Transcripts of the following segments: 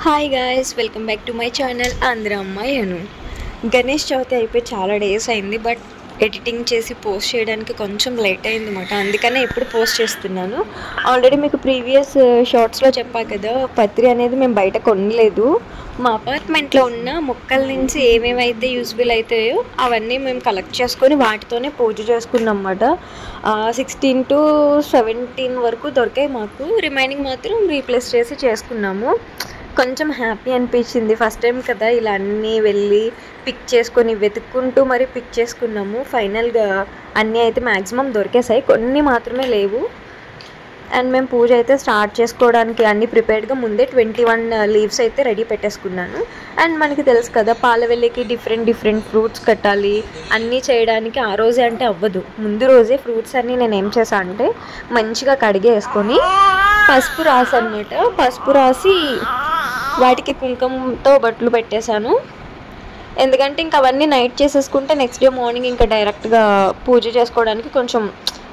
Hi guys, welcome back to my channel Andhra అమ్మాయి అను. గణేష్ చవితి అయిపోయి చాలా డేస్ అయింది, బట్ ఎడిటింగ్ చేసి పోస్ట్ చేయడానికి కొంచెం లేట్ అయింది అనమాట. అందుకనే ఇప్పుడు పోస్ట్ చేస్తున్నాను. ఆల్రెడీ మీకు ప్రీవియస్ షార్ట్స్లో చెప్పా కదా, పత్రి అనేది మేము బయట కొనలేదు. మా అపార్ట్మెంట్లో ఉన్న మొక్కల నుంచి ఏమేమైతే యూస్ఫుల్ అవుతాయో అవన్నీ మేము కలెక్ట్ చేసుకొని వాటితోనే పూజ చేసుకున్నాం అన్నమాట. 16 to 17 వరకు దొరికాయి మాకు. రిమైనింగ్ మాత్రం రీప్లేస్ చేసి చేసుకున్నాము. కొంచెం హ్యాపీ అనిపించింది. ఫస్ట్ టైం కదా ఇలా అన్నీ వెళ్ళి పిక్ చేసుకొని వెతుక్కుంటూ మరి పిక్ చేసుకున్నాము. ఫైనల్గా అన్నీ అయితే మ్యాక్సిమం దొరికేసాయి, కొన్ని మాత్రమే లేవు. అండ్ మేము పూజ అయితే స్టార్ట్ చేసుకోవడానికి అన్నీ ప్రిపేర్డ్గా ముందే 21 లీవ్స్ అయితే రెడీ పెట్టేసుకున్నాను. అండ్ మనకి తెలుసు కదా, పాలవెల్లికి డిఫరెంట్ ఫ్రూట్స్ కట్టాలి, అన్నీ చేయడానికి ఆ రోజే అంటే అవ్వదు. ముందు రోజే ఫ్రూట్స్ అన్నీ నేను ఏం చేశాను అంటే మంచిగా కడిగేసుకొని పసుపు రాసి అన్నమాట. పసుపు రాసి వాటికి కుంకుమతో బట్టలు పెట్టేశాను. ఎందుకంటే ఇంకా అవన్నీ నైట్ చేసేసుకుంటే నెక్స్ట్ డే మార్నింగ్ ఇంకా డైరెక్ట్గా పూజ చేసుకోవడానికి కొంచెం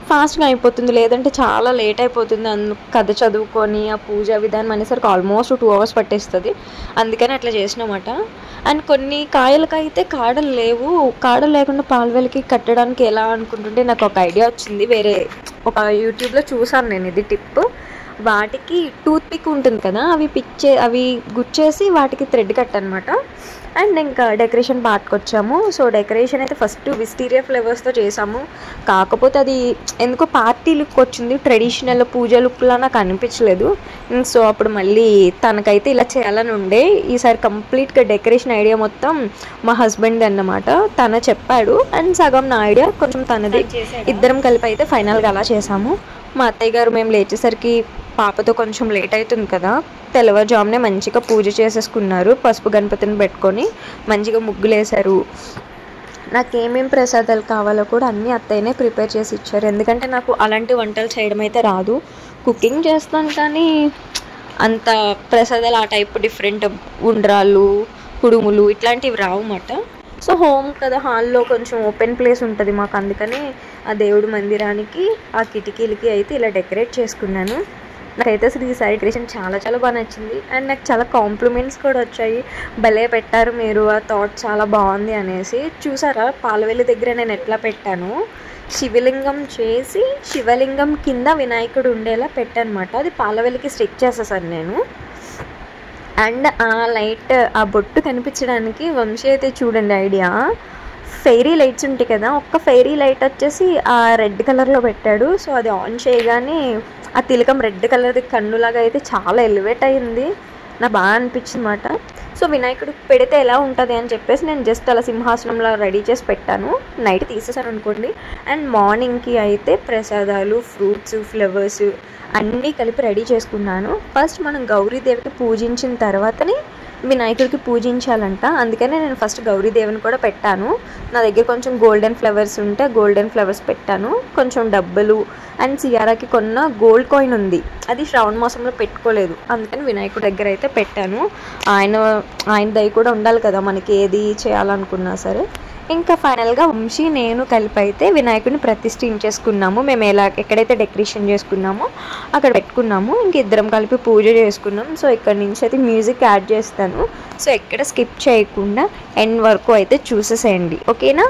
ఫాస్ట్గా అయిపోతుంది. లేదంటే చాలా లేట్ అయిపోతుంది. కథ చదువుకొని ఆ పూజ విధానం అనేసరికి ఆల్మోస్ట్ 2 hours పట్టేస్తుంది. అందుకని అట్లా చేసినమాట. అండ్ కొన్ని కాయలకైతే కాడలు లేవు. కాడలు లేకుండా పాలవెల్లికి కట్టడానికి ఎలా అనుకుంటుంటే నాకు ఒక ఐడియా వచ్చింది. వేరే ఒక యూట్యూబ్లో చూసాను నేను ఇది టిప్. వాటికి టూత్ పిక్ ఉంటుంది కదా, అవి గుచ్చేసి వాటికి థ్రెడ్ కట్టనమాట. అండ్ ఇంకా డెకరేషన్ పార్ట్కొచ్చాము. సో డెకరేషన్ అయితే ఫస్ట్ విస్టీరియా ఫ్లేవర్స్తో చేసాము. కాకపోతే అది ఎందుకో పార్టీ లుక్ వచ్చింది, ట్రెడిషనల్ పూజ లుక్లా నాకు అనిపించలేదు. సో అప్పుడు మళ్ళీ తనకైతే ఇలా చేయాలని ఉండే. ఈసారి కంప్లీట్గా డెకరేషన్ ఐడియా మొత్తం మా హస్బెండ్ అన్నమాట. తను చెప్పాడు అండ్ సగం నా ఐడియా కొంచెం తనది. ఇద్దరం కలిపి అయితే ఫైనల్గా అలా చేసాము. మా అత్తయ్య గారు మేము లేచేసరికి పాపతో కొంచెం లేట్ అవుతుంది కదా, తెల్లవారుజామునే మంచిగా పూజ చేసేసుకున్నారు. పసుపు గణపతిని పెట్టుకొని మంచిగా ముగ్గులు వేశారు. నాకేమేం ప్రసాదాలు కావాలో కూడా అన్నీ అత్తయ్యనే ప్రిపేర్ చేసి ఇచ్చారు. ఎందుకంటే నాకు అలాంటి వంటలు చేయడం అయితే రాదు. కుకింగ్ చేస్తాను కానీ అంత ప్రసాదాలు ఆ టైప్ డిఫరెంట్ ఉండ్రాళ్ళు, కుడుములు ఇట్లాంటివి రావు అన్నమాట. సో హోమ్ కదా, హాల్లో కొంచెం ఓపెన్ ప్లేస్ ఉంటుంది మాకు. అందుకని ఆ దేవుడి మందిరానికి ఆ కిటికీలకి అయితే ఇలా డెకరేట్ చేసుకున్నాను. నాకైతే అసలు ఈసారి డెకరేషన్ చాలా బాగా నచ్చింది. అండ్ నాకు చాలా కాంప్లిమెంట్స్ కూడా వచ్చాయి. భలే పెట్టారు మీరు, ఆ థాట్ చాలా బాగుంది అనేసి. చూసారా పాలవెల్లి దగ్గర నేను ఎట్లా పెట్టాను, శివలింగం చేసి శివలింగం కింద వినాయకుడు ఉండేలా పెట్టానమాట. అది పాలవెల్లికి స్టిక్ చేసేసాను నేను. అండ్ ఆ లైట్, ఆ బొట్టు కనిపించడానికి వంశీ అయితే చూడండి ఐడియా, ఫెయిరీ లైట్స్ ఉంటాయి కదా, ఒక్క ఫెయిరీ లైట్ వచ్చేసి ఆ రెడ్ కలర్లో పెట్టాడు. సో అది ఆన్ చేయగానే ఆ తిలకం రెడ్ కలర్ది కన్నులాగా అయితే చాలా ఎలివేట్ అయ్యింది. నాకు బాగా అనిపించింది అన్నమాట. సో వినాయకుడికి పెడితే ఎలా ఉంటుంది అని చెప్పేసి నేను జస్ట్ అలా సింహాసనంలో రెడీ చేసి పెట్టాను. నైట్ తీసేసాను అనుకోండి. అండ్ మార్నింగ్కి అయితే ప్రసాదాలు, ఫ్రూట్స్, ఫ్లవర్స్ అన్నీ కలిపి రెడీ చేసుకున్నాను. ఫస్ట్ మనం గౌరీదేవికి పూజించిన తర్వాతనే వినాయకుడికి పూజించాలంట. అందుకనే నేను ఫస్ట్ గౌరీదేవిని కూడా పెట్టాను. నా దగ్గర కొంచెం గోల్డెన్ ఫ్లవర్స్ ఉంటే గోల్డెన్ ఫ్లవర్స్ పెట్టాను. కొంచెం డబ్బులు అండ్ సియారాకి కొన్న గోల్డ్ కాయిన్ ఉంది, అది శ్రావణ మాసంలో పెట్టుకోలేదు. అందుకని వినాయకుడి దగ్గర అయితే పెట్టాను. ఆయన దయ కూడా ఉండాలి కదా మనకి ఏది చేయాలనుకున్నా సరే. ఇంకా ఫైనల్గా వంశీ నేను కలిపి అయితే వినాయకుడిని ప్రతిష్ఠించేసుకున్నాము. మేము ఎక్కడైతే డెకరేషన్ చేసుకున్నామో అక్కడ పెట్టుకున్నాము. ఇంక ఇద్దరం కలిపి పూజ చేసుకున్నాం. సో ఇక్కడ నుంచి అయితే మ్యూజిక్ యాడ్ చేస్తాను. సో ఎక్కడ స్కిప్ చేయకుండా ఎండ్ వరకు అయితే చూసేసేయండి, ఓకేనా?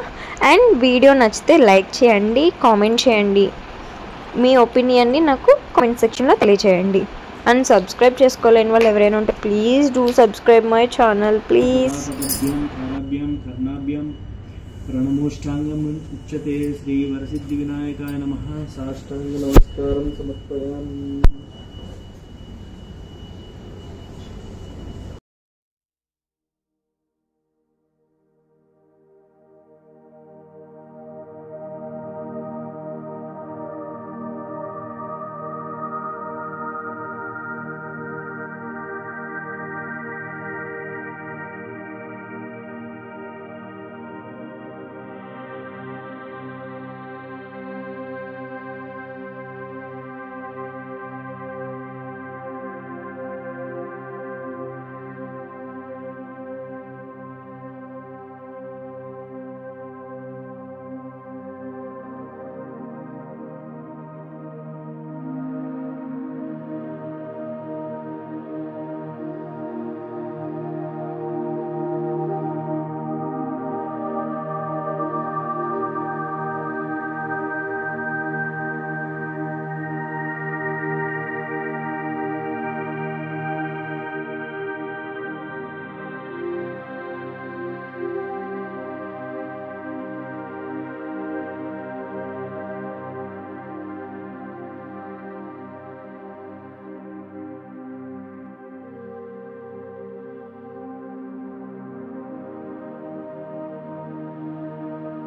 అండ్ వీడియో నచ్చితే లైక్ చేయండి, కామెంట్ చేయండి, మీ ఒపీనియన్ని నాకు కామెంట్ సెక్షన్లో తెలియచేయండి. అండ్ సబ్స్క్రైబ్ చేసుకోలేని వాళ్ళు ఎవరైనా ఉంటే please do subscribe my channel please. प्रणमोष्टांगम उच्यते श्री वरसिद्धि विनायकाय नमः। साष्टांग नमस्कारं समर्पयामि।